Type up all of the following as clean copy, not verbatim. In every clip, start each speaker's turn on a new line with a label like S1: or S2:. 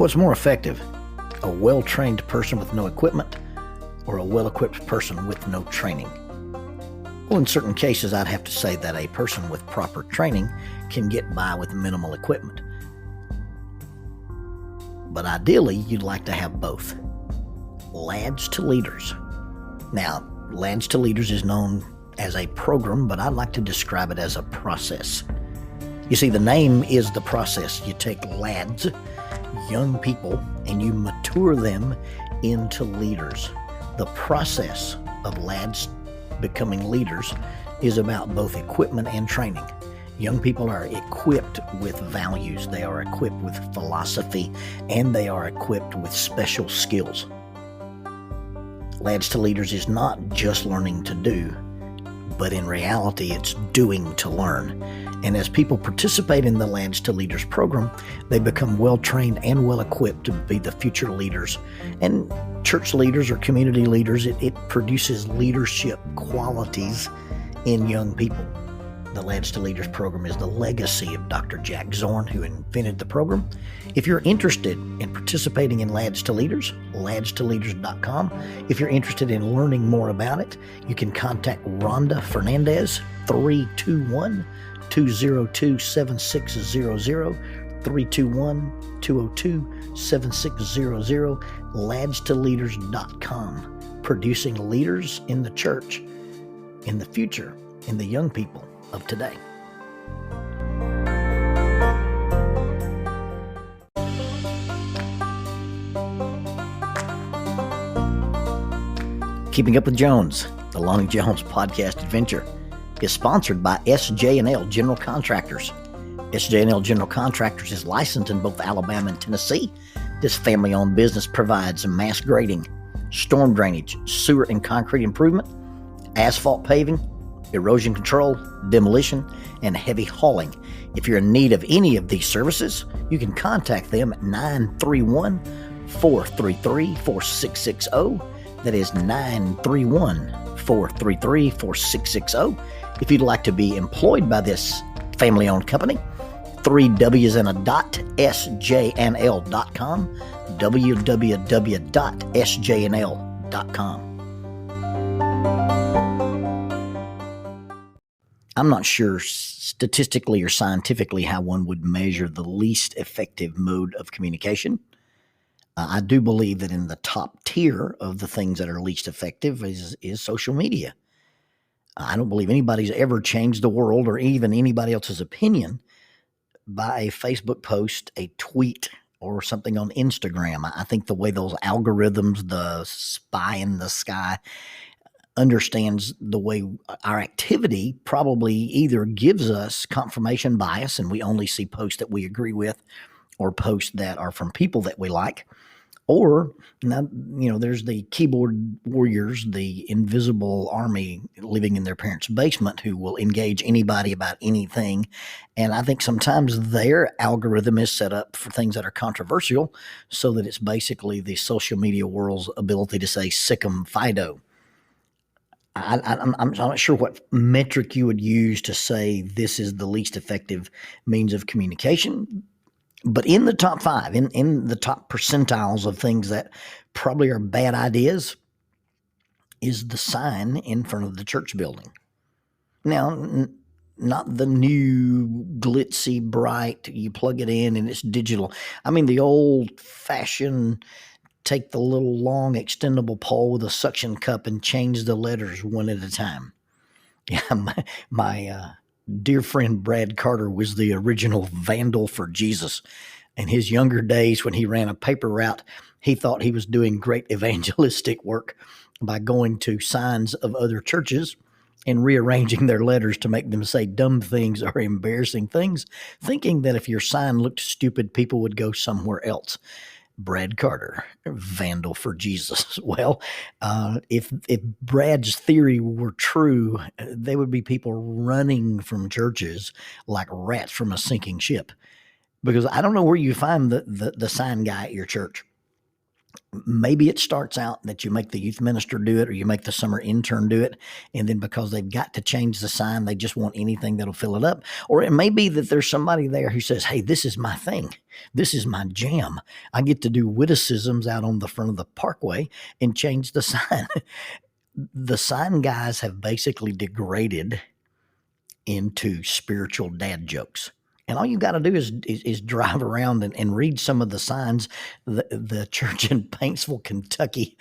S1: What's more effective, a well-trained person with no equipment or a well-equipped person with no training? Well, in certain cases, I'd have to say that a person with proper training can get by with minimal equipment. But ideally, you'd like to have both. Lads to Leaders. Now, Lads to Leaders is known as a program, but I like to describe it as a process. You see, the name is the process. You take lads, young people, and you mature them into leaders. The process of lads becoming leaders is about both equipment and training. Young people are equipped with values, they are equipped with philosophy, and they are equipped with special skills. Lads to Leaders is not just learning to do, but in reality it's doing to learn. And as people participate in the Lads to Leaders program, they become well-trained and well-equipped to be the future leaders. And church leaders or community leaders, it produces leadership qualities in young people. The Lads to Leaders program is the legacy of Dr. Jack Zorn, who invented the program. If you're interested in participating in Lads to Leaders, ladstoleaders.com. If you're interested in learning more about it, you can contact Rhonda Fernandez, 321-202-7600, 321-202-7600, ladstoleaders.com, producing leaders in the church, in the future, in the young people of today. Keeping Up with Jones, the Lonnie Jones podcast adventure, is sponsored by SJ&L General Contractors. SJ&L General Contractors is licensed in both Alabama and Tennessee. This family-owned business provides mass grading, storm drainage, sewer and concrete improvement, asphalt paving, erosion control, demolition, and heavy hauling. If you're in need of any of these services, you can contact them at 931-433-4660. That is 931-433-4660. If you'd like to be employed by this family-owned company, 3 W's and a dot, sjnl.com, www.sjnl.com. I'm not sure statistically or scientifically how one would measure the least effective mode of communication. I do believe that in the top tier of the things that are least effective is social media. I don't believe anybody's ever changed the world or even anybody else's opinion by a Facebook post, a tweet, or something on Instagram. I think the way those algorithms, the spy in the sky, understands the way our activity probably either gives us confirmation bias and we only see posts that we agree with or posts that are from people that we like, or now, there's the keyboard warriors, the invisible army living in their parents' basement who will engage anybody about anything. And I think sometimes their algorithm is set up for things that are controversial so that it's basically the social media world's ability to say sic 'em Fido. I'm not sure what metric you would use to say this is the least effective means of communication, but in the top 5, in the top percentiles of things that probably are bad ideas, is the sign in front of the church building. Now, not the new glitzy, bright, you plug it in and it's digital. I mean the old-fashioned take the little long extendable pole with a suction cup and change the letters one at a time. Yeah, my dear friend Brad Carter was the original vandal for Jesus. In his younger days when he ran a paper route, he thought he was doing great evangelistic work by going to signs of other churches and rearranging their letters to make them say dumb things or embarrassing things, thinking that if your sign looked stupid, people would go somewhere else. Brad Carter, vandal for Jesus. Well, if Brad's theory were true, there would be people running from churches like rats from a sinking ship. Because I don't know where you find the sign guy at your church. Maybe it starts out that you make the youth minister do it or you make the summer intern do it. And then because they've got to change the sign, they just want anything that'll fill it up. Or it may be that there's somebody there who says, hey, this is my thing. This is my jam. I get to do witticisms out on the front of the parkway and change the sign. The sign guys have basically degraded into spiritual dad jokes. And all you got to do is drive around and read some of the signs. The church in Paintsville, Kentucky,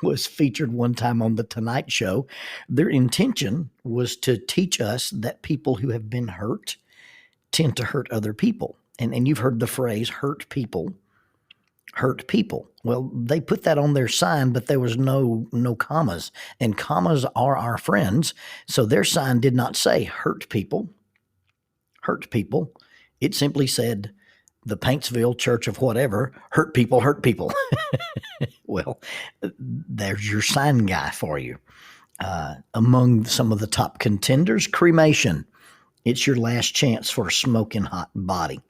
S1: was featured one time on the Tonight Show. Their intention was to teach us that people who have been hurt tend to hurt other people. And you've heard the phrase hurt people hurt people. Well, they put that on their sign, but there was no commas, and commas are our friends. So their sign did not say hurt people. It simply said the Paintsville Church of whatever, hurt people. Well, there's your sign guy for you. Among some of the top contenders, cremation. It's your last chance for a smoking hot body.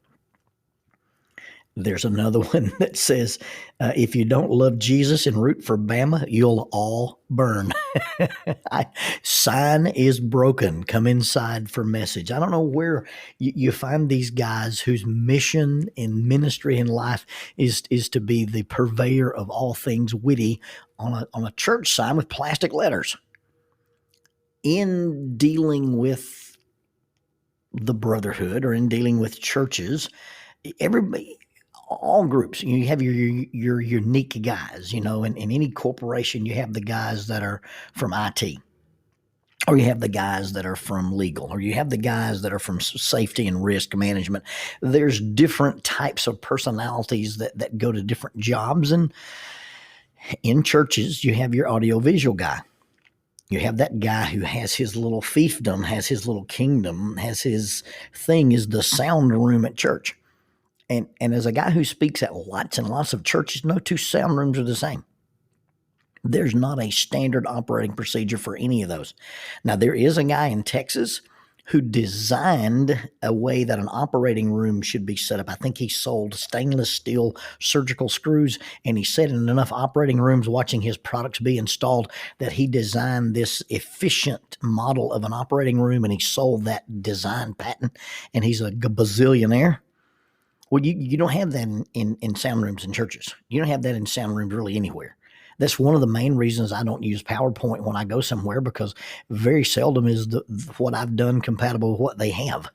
S1: There's another one that says, if you don't love Jesus and root for Bama, you'll all burn. Sign is broken. Come inside for message. I don't know where you find these guys whose mission in ministry and life is to be the purveyor of all things witty on a church sign with plastic letters. In dealing with the brotherhood or in dealing with churches, everybody, all groups, you have your unique guys, in any corporation, you have the guys that are from IT, or you have the guys that are from legal, or you have the guys that are from safety and risk management. There's different types of personalities that go to different jobs. And in churches, you have your audiovisual guy. You have that guy who has his little fiefdom, has his little kingdom, has his thing is the sound room at church. And as a guy who speaks at lots and lots of churches, no two sound rooms are the same. There's not a standard operating procedure for any of those. Now, there is a guy in Texas who designed a way that an operating room should be set up. I think he sold stainless steel surgical screws, and he said in enough operating rooms watching his products be installed that he designed this efficient model of an operating room, and he sold that design patent, and he's a bazillionaire. Well, you don't have that in sound rooms in churches. You don't have that in sound rooms really anywhere. That's one of the main reasons I don't use PowerPoint when I go somewhere, because very seldom is what I've done compatible with what they have.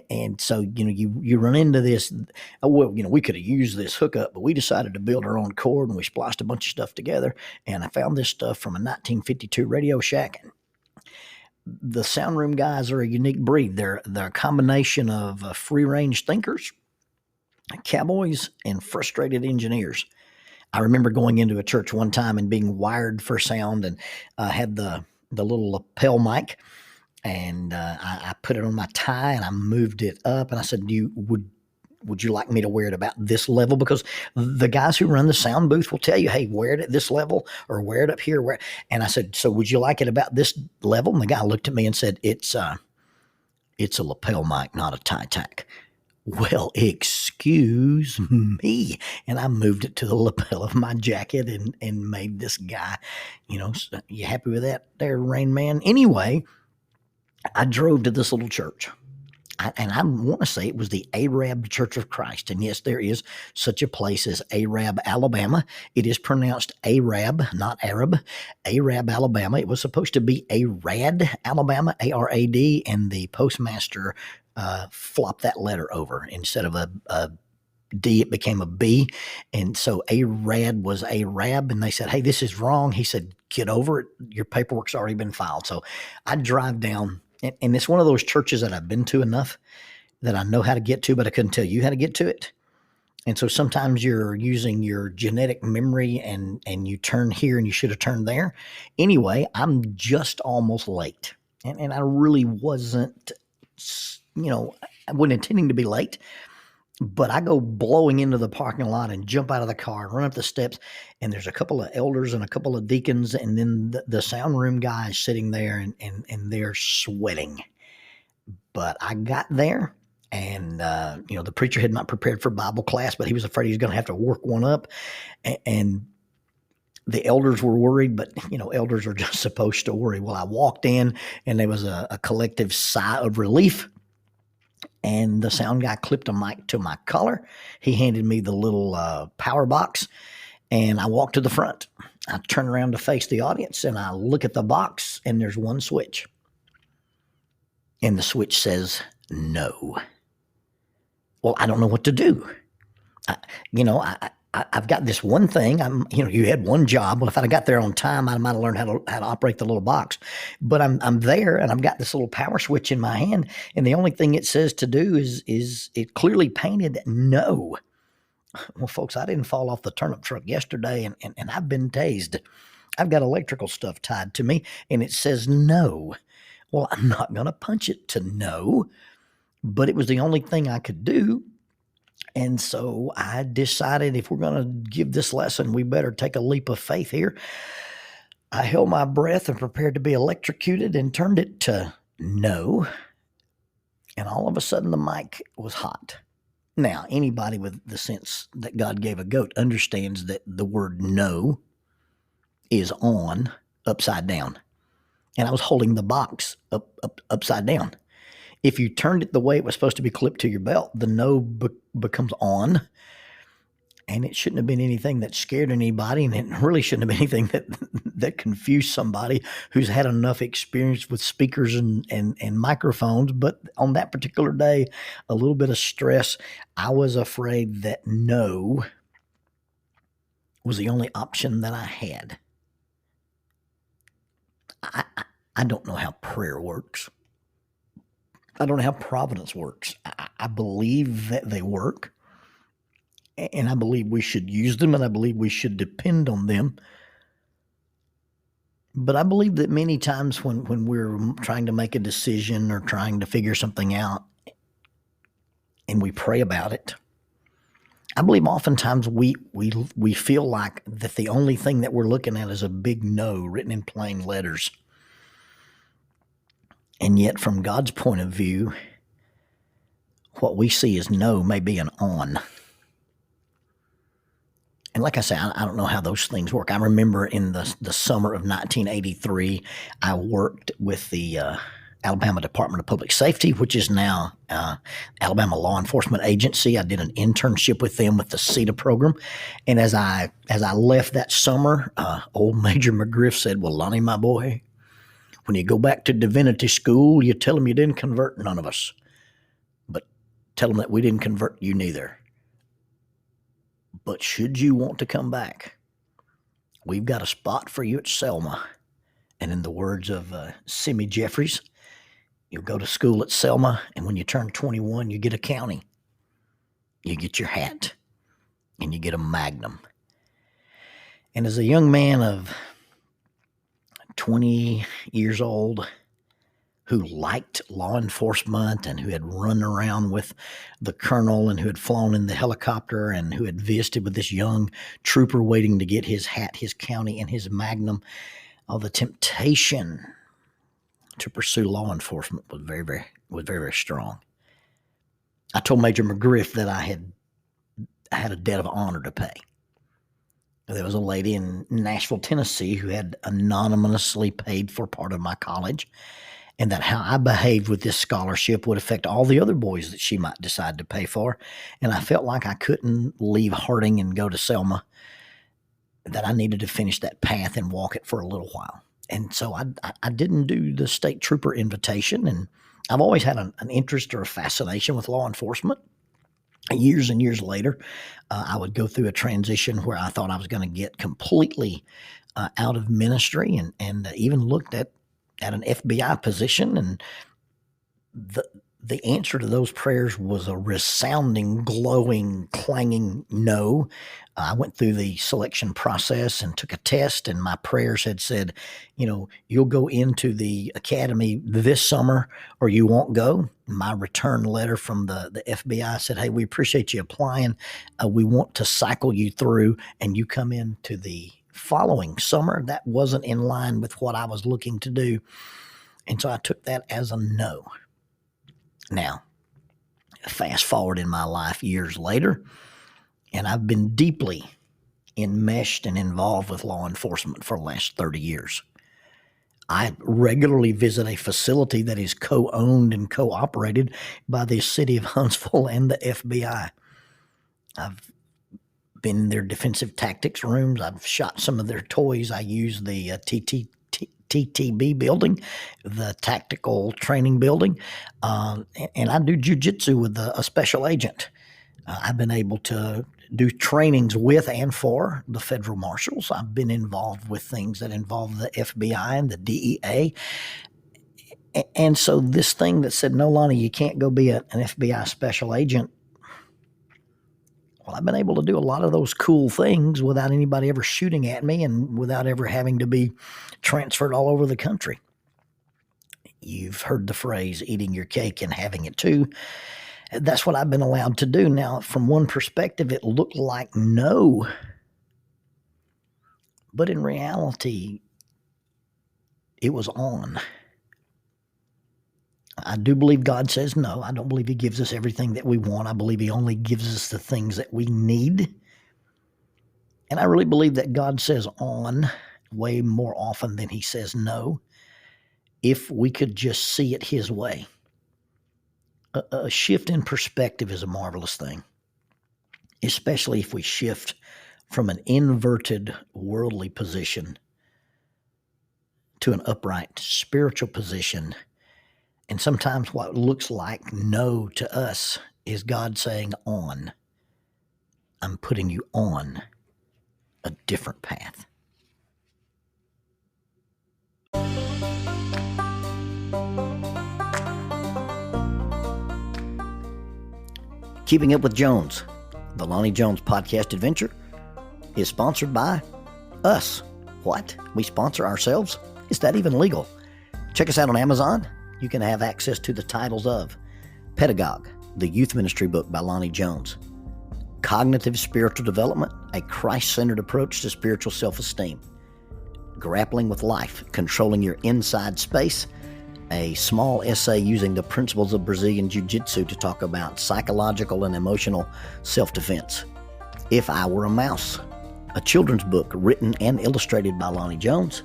S1: And so, you run into this, we could have used this hookup, but we decided to build our own cord, and we spliced a bunch of stuff together. And I found this stuff from a 1952 Radio Shack. The sound room guys are a unique breed. They're a combination of free-range thinkers, cowboys, and frustrated engineers. I remember going into a church one time and being wired for sound, and had the little lapel mic, and I put it on my tie and I moved it up, and I said, would you like me to wear it about this level? Because the guys who run the sound booth will tell you, hey, wear it at this level or wear it up here. And I said, so would you like it about this level? And the guy looked at me and said, it's a lapel mic, not a tie tack. Well, excuse me. And I moved it to the lapel of my jacket and made this guy, you happy with that there, Rain Man? Anyway, I drove to this little church. And I want to say it was the Arab Church of Christ. And yes, there is such a place as Arab, Alabama. It is pronounced Arab, not Arab. Arab, Alabama. It was supposed to be Arad, Alabama, A-R-A-D, and the postmaster flopped that letter over. Instead of a D, it became a B. And so Arad was Arab, and they said, hey, this is wrong. He said, get over it. Your paperwork's already been filed. So I drive down. And it's one of those churches that I've been to enough that I know how to get to, but I couldn't tell you how to get to it. And so sometimes you're using your genetic memory and you turn here and you should have turned there. Anyway, I'm just almost late. And I really wasn't, I wasn't intending to be late. But I go blowing into the parking lot and jump out of the car and run up the steps, and there's a couple of elders and a couple of deacons, and then the sound room guy is sitting there and they're sweating. But I got there And, the preacher had not prepared for Bible class, but he was afraid he was going to have to work one up. And the elders were worried, but, elders are just supposed to worry. Well, I walked in and there was a collective sigh of relief. And the sound guy clipped a mic to my collar. He handed me the little power box, and I walked to the front. I turn around to face the audience, and I look at the box, and there's one switch. And the switch says no. Well, I don't know what to do. I've got this one thing. You had one job. Well, if I'd have got there on time, I might have learned how to operate the little box. But I'm there, and I've got this little power switch in my hand, and the only thing it says to do is it clearly painted no. Well, folks, I didn't fall off the turnip truck yesterday, and I've been tased. I've got electrical stuff tied to me, and it says no. Well, I'm not going to punch it to no, but it was the only thing I could do. And so I decided if we're going to give this lesson, we better take a leap of faith here. I held my breath and prepared to be electrocuted and turned it to no. And all of a sudden the mic was hot. Now, anybody with the sense that God gave a goat understands that the word no is on upside down. And I was holding the box upside down. If you turned it the way it was supposed to be clipped to your belt, the no becomes on. And it shouldn't have been anything that scared anybody, and it really shouldn't have been anything that confused somebody who's had enough experience with speakers and microphones. But on that particular day, a little bit of stress. I was afraid that no was the only option that I had. I don't know how prayer works. I don't know how providence works. I believe that they work, and I believe we should use them, and I believe we should depend on them. But I believe that many times when we're trying to make a decision or trying to figure something out and we pray about it, I believe oftentimes we feel like that the only thing that we're looking at is a big no written in plain letters. And yet, from God's point of view, what we see as no may be an on. And like I say, I don't know how those things work. I remember in the summer of 1983, I worked with the Alabama Department of Public Safety, which is now Alabama Law Enforcement Agency. I did an internship with them with the CETA program. And as I left that summer, old Major McGriff said, "Well, Lonnie, my boy, when you go back to divinity school, you tell them you didn't convert none of us. But tell them that we didn't convert you neither. But should you want to come back, we've got a spot for you at Selma." And in the words of Simi Jeffries, you'll go to school at Selma, and when you turn 21, you get a county. You get your hat, and you get a magnum. And as a young man of 20 years old who liked law enforcement and who had run around with the colonel and who had flown in the helicopter and who had visited with this young trooper waiting to get his hat, his county, and his magnum, the temptation to pursue law enforcement was very, very strong. I told Major McGriff that I had a debt of honor to pay. There was a lady in Nashville, Tennessee, who had anonymously paid for part of my college, and that how I behaved with this scholarship would affect all the other boys that she might decide to pay for. And I felt like I couldn't leave Harding and go to Selma, that I needed to finish that path and walk it for a little while. And so I didn't do the state trooper invitation, and I've always had an interest or a fascination with law enforcement. Years and years later, I would go through a transition where I thought I was going to get completely out of ministry, and even looked at an FBI position. And the answer to those prayers was a resounding, glowing, clanging no. I went through the selection process and took a test, and my prayers had said, you'll go into the academy this summer or you won't go. My return letter from the FBI said, "Hey, we appreciate you applying. We want to cycle you through, and you come into the following summer." That wasn't in line with what I was looking to do. And so I took that as a no. Now, Fast forward in my life years later, and I've been deeply enmeshed and involved with law enforcement for the last 30 years. I regularly visit a facility that is co-owned and co-operated by the city of Huntsville and the FBI. I've been in their defensive tactics rooms. I've shot some of their toys. I use the TTB building, the tactical training building, and I do jujitsu with a special agent. I've been able to do trainings with and for the federal marshals. I've been involved with things that involve the FBI and the DEA. And so this thing that said, no, Lonnie, you can't go be an FBI special agent. Well, I've been able to do a lot of those cool things without anybody ever shooting at me and without ever having to be transferred all over the country. You've heard the phrase eating your cake and having it too. That's what I've been allowed to do. Now, from one perspective, it looked like no. But in reality, it was on. I do believe God says no. I don't believe he gives us everything that we want. I believe he only gives us the things that we need. And I really believe that God says on way more often than he says no, if we could just see it his way. A shift in perspective is a marvelous thing, especially if we shift from an inverted worldly position to an upright spiritual position. And sometimes what looks like no to us is God saying on. I'm putting you on a different path. Keeping Up with Jones, the Lonnie Jones podcast adventure, is sponsored by us. What? We sponsor ourselves? Is that even legal? Check us out on Amazon. You can have access to the titles of Pedagogue, the youth ministry book by Lonnie Jones, Cognitive Spiritual Development, a Christ-centered approach to spiritual self-esteem, Grappling with Life, Controlling Your Inside Space, a small essay using the principles of Brazilian Jiu-Jitsu to talk about psychological and emotional self-defense, If I Were a Mouse, a children's book written and illustrated by Lonnie Jones,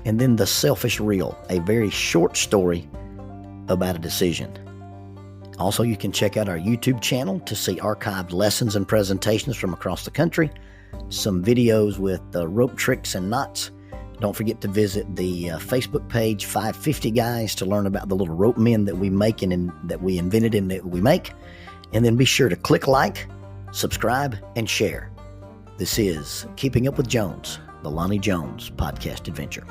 S1: and then The Selfish Reel, a very short story about a decision. Also, you can check out our YouTube channel to see archived lessons and presentations from across the country, some videos with rope tricks and knots. Don't forget to visit the Facebook page 550 Guys to learn about the little rope men that we make and that we invented and that we make. And then be sure to click like, subscribe, and share. This is Keeping Up with Jones, the Lonnie Jones podcast adventure.